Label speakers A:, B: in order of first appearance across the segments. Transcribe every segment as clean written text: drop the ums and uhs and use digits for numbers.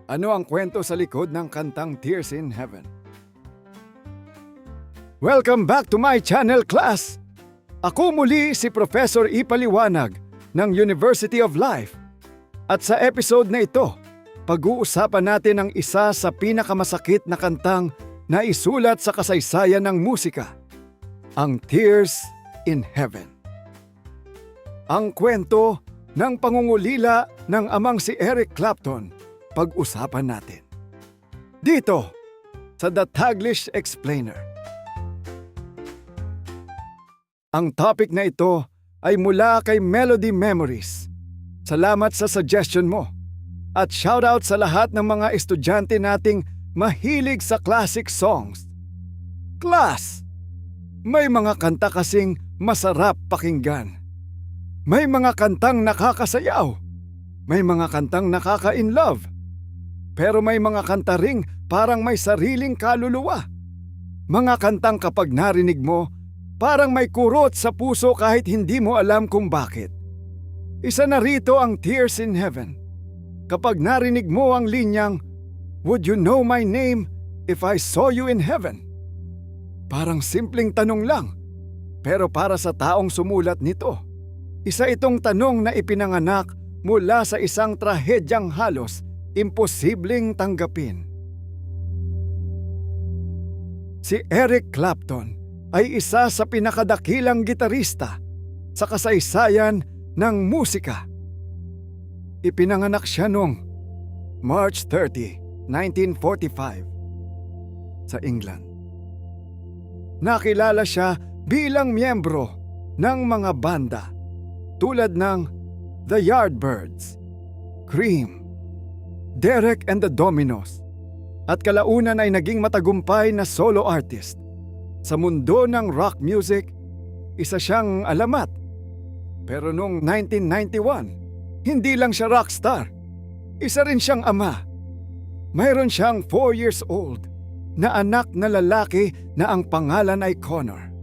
A: Ano ang kwento sa likod ng kantang Tears in Heaven? Welcome back to my channel, class! Ako muli si Professor Ipaliwanag ng University of Life. At sa episode na ito, pag-uusapan natin ang isa sa pinakamasakit na kantang na isulat sa kasaysayan ng musika, ang Tears in Heaven. Ang kwento ng pangungulila ng amang si Eric Clapton, pag-usapan natin dito sa The Taglish Explainer. Ang topic na ito ay mula kay Melody Memories. Salamat sa suggestion mo at shoutout sa lahat ng mga estudyante nating mahilig sa classic songs. Class! May mga kanta kasing masarap pakinggan. May mga kantang nakakasayaw. May mga kantang nakaka-inlove. Pero may mga kanta ring parang may sariling kaluluwa. Mga kantang kapag narinig mo, parang may kurot sa puso kahit hindi mo alam kung bakit. Isa na rito ang Tears in Heaven. Kapag narinig mo ang linyang, "Would you know my name if I saw you in heaven?" Parang simpleng tanong lang, pero para sa taong sumulat nito, isa itong tanong na ipinanganak mula sa isang trahedyang halos imposibleng tanggapin. Si Eric Clapton ay isa sa pinakadakilang gitarista sa kasaysayan ng musika. Ipinanganak siya noong March 30, 1945 sa England. Nakilala siya bilang miyembro ng mga banda tulad ng The Yardbirds, Cream, Derek and the Dominos, at kalaunan ay naging matagumpay na solo artist. Sa mundo ng rock music, isa siyang alamat. Pero noong 1991, hindi lang siya rockstar. Isa rin siyang ama. Mayroon siyang 4 years old na anak na lalaki na ang pangalan ay Connor.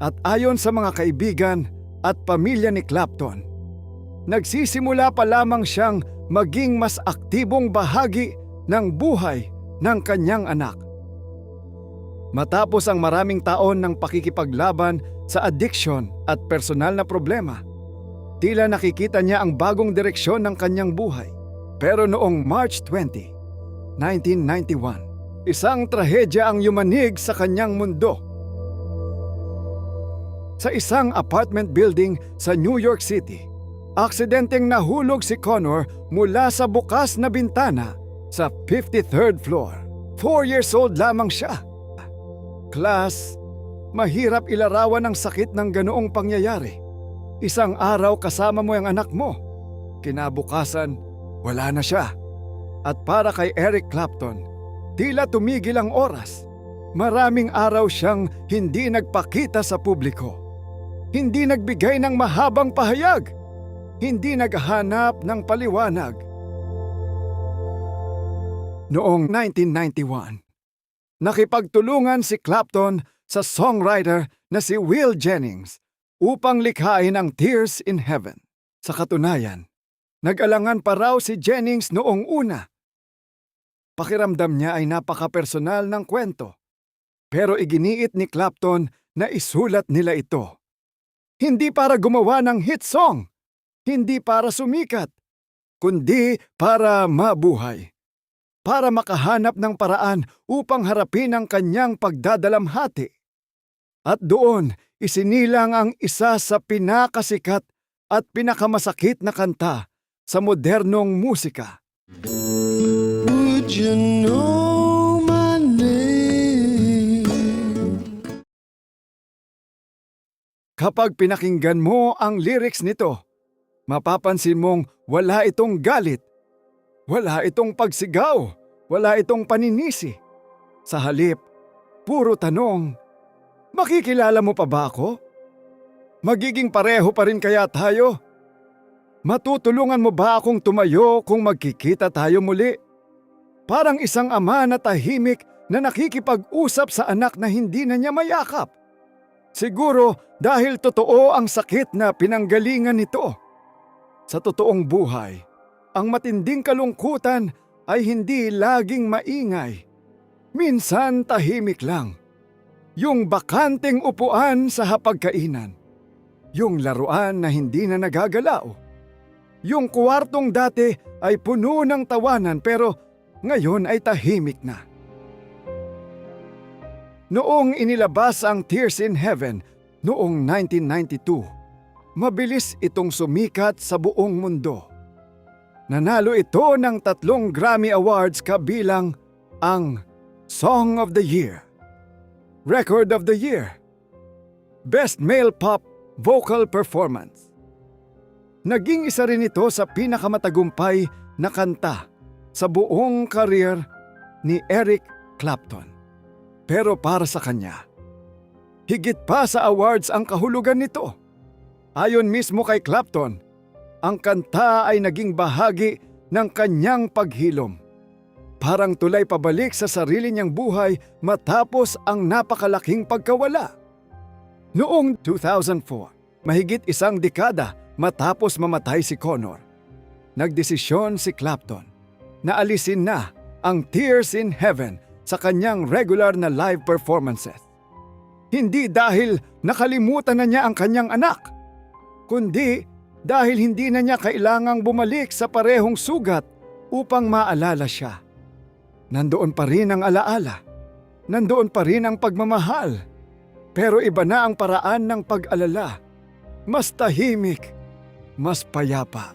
A: At ayon sa mga kaibigan at pamilya ni Clapton, nagsisimula pa lamang siyang maging mas aktibong bahagi ng buhay ng kanyang anak. Matapos ang maraming taon ng pakikipaglaban sa addiction at personal na problema, tila nakikita niya ang bagong direksyon ng kanyang buhay. Pero noong March 20, 1991, isang trahedya ang yumanig sa kanyang mundo. Sa isang apartment building sa New York City, aksidenteng nahulog si Connor mula sa bukas na bintana sa 53rd floor. 4 years old lamang siya. Class, mahirap ilarawan ang sakit ng ganoong pangyayari. Isang araw kasama mo ang anak mo. Kinabukasan, wala na siya. At para kay Eric Clapton, tila tumigil ang oras. Maraming araw siyang hindi nagpakita sa publiko. Hindi nagbigay ng mahabang pahayag. Hindi naghahanap ng paliwanag. Noong 1991, nakipagtulungan si Clapton sa songwriter na si Will Jennings upang likhain ang Tears in Heaven. Sa katunayan, nag-alangan pa raw si Jennings noong una. Pakiramdam niya ay napaka-personal ng kwento, pero iginiit ni Clapton na isulat nila ito. Hindi para gumawa ng hit song, hindi para sumikat, kundi para mabuhay. Para makahanap ng paraan upang harapin ang kanyang pagdadalamhati. At doon, isinilang ang isa sa pinakasikat at pinakamasakit na kanta sa modernong musika.
B: Would you know my name?
A: Kapag pinakinggan mo ang lyrics nito, mapapansin mong wala itong galit. Wala itong pagsigaw, wala itong paninisi. Sa halip, puro tanong, makikilala mo pa ba ako? Magiging pareho pa rin kaya tayo? Matutulungan mo ba akong tumayo kung magkikita tayo muli? Parang isang ama na tahimik na nakikipag-usap sa anak na hindi na niya mayakap. Siguro dahil totoo ang sakit na pinanggalingan nito. Sa totoong buhay, Ang matinding kalungkutan ay hindi laging maingay. Minsan tahimik lang. Yung bakanteng upuan sa hapagkainan. Yung laruan na hindi na nagagalaw. Yung kwartong dati ay puno ng tawanan pero ngayon ay tahimik na. Noong inilabas ang Tears in Heaven noong 1992, mabilis itong sumikat sa buong mundo. Nanalo ito ng 3 Grammy Awards kabilang ang Song of the Year, Record of the Year, Best Male Pop Vocal Performance. Naging isa rin ito sa pinakamatagumpay na kanta sa buong career ni Eric Clapton. Pero para sa kanya, higit pa sa awards ang kahulugan nito. Ayon mismo kay Clapton, ang kanta ay naging bahagi ng kanyang paghilom. Parang tulay pabalik sa sarili niyang buhay matapos ang napakalaking pagkawala. Noong 2004, mahigit 1 dekada matapos mamatay si Connor, nagdesisyon si Clapton na alisin na ang Tears in Heaven sa kanyang regular na live performances. Hindi dahil nakalimutan na niya ang kanyang anak, kundi dahil hindi na niya kailangang bumalik sa parehong sugat upang maalala siya. Nandoon pa rin ang alaala, nandoon pa rin ang pagmamahal, pero iba na ang paraan ng pag-alala. Mas tahimik, mas payapa.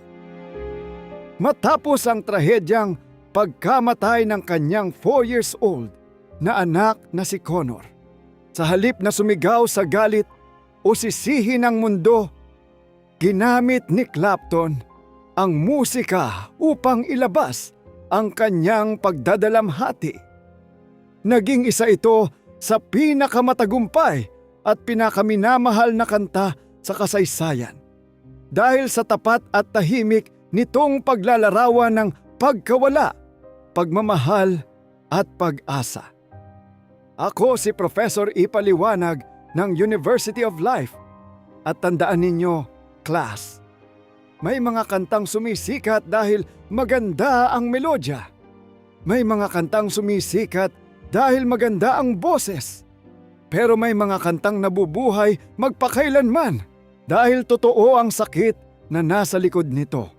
A: Matapos ang trahedyang pagkamatay ng kanyang 4 years old na anak na si Connor, sa halip na sumigaw sa galit o sisihin ng mundo, ginamit ni Clapton ang musika upang ilabas ang kanyang pagdadalamhati. Naging isa ito sa pinakamatagumpay at pinakaminamahal na kanta sa kasaysayan dahil sa tapat at tahimik nitong paglalarawan ng pagkawala, pagmamahal at pag-asa. Ako si Professor Ipaliwanag ng University of Life at tandaan ninyo, class, may mga kantang sumisikat dahil maganda ang melodya. May mga kantang sumisikat dahil maganda ang boses. Pero may mga kantang nabubuhay magpakailanman dahil totoo ang sakit na nasa likod nito.